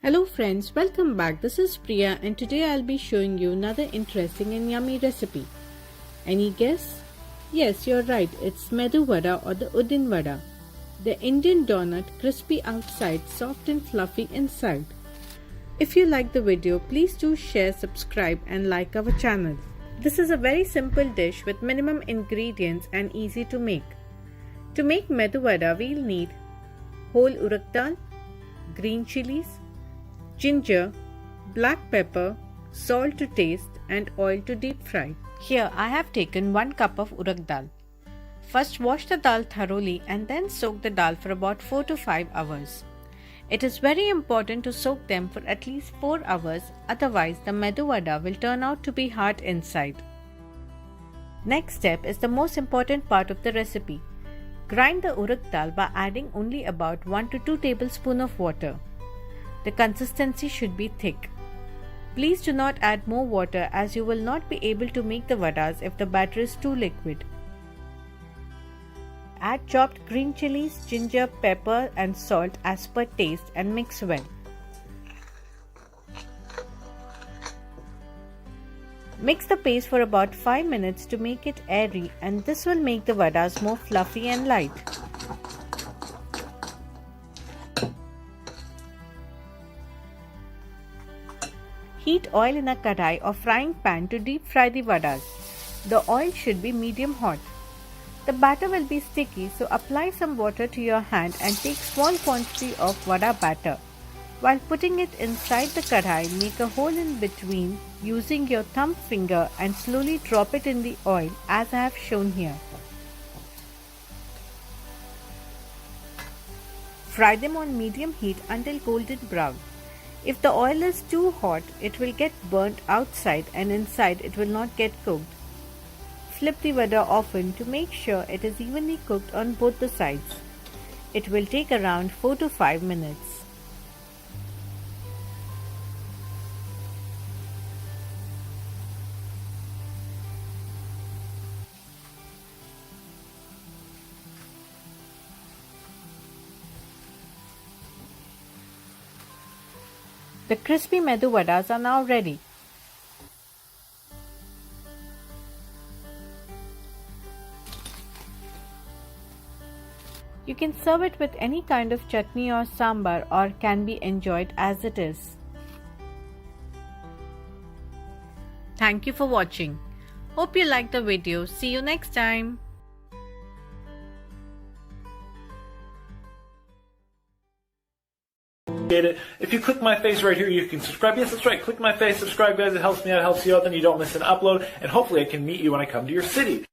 Hello friends, welcome back. This is Priya and today I'll be showing you another interesting and yummy recipe. Any guess? Yes, you're right. It's medu vada or the udin vada. The Indian donut, crispy outside, soft and fluffy inside. If you like the video, please do share, subscribe and like our channel. This is a very simple dish with minimum ingredients and easy to make. To make medu vada, we'll need whole urad dal, green chilies, ginger, black pepper, salt to taste and oil to deep fry. Here I have taken 1 cup of urad dal. First wash the dal thoroughly and then soak the dal for about 4 to 5 hours. It is very important to soak them for at least 4 hours, otherwise the medu vada will turn out to be hard inside. Next step is the most important part of the recipe. Grind the urad dal by adding only about 1 to 2 tablespoons of water. The consistency should be thick. Please do not add more water as you will not be able to make the vadas if the batter is too liquid. Add chopped green chilies, ginger, pepper and salt as per taste and mix well. Mix the paste for about 5 minutes to make it airy, and this will make the vadas more fluffy and light. Heat oil in a kadai or frying pan to deep fry the vadas. The oil should be medium hot. The batter will be sticky, so apply some water to your hand and take small quantity of vada batter. While putting it inside the kadai, make a hole in between using your thumb finger and slowly drop it in the oil as I have shown here. Fry them on medium heat until golden brown. If the oil is too hot, it will get burnt outside and inside it will not get cooked. Flip the vada often to make sure it is evenly cooked on both the sides. It will take around 4 to 5 minutes. The crispy medu vadas are now ready. You can serve it with any kind of chutney or sambar or can be enjoyed as it is. Thank you for watching. Hope you liked the video. See you next time. If you click my face right here, you can subscribe. Yes, that's right. Click my face, subscribe, guys. It helps me out, it helps you out. Then you don't miss an upload. And hopefully I can meet you when I come to your city.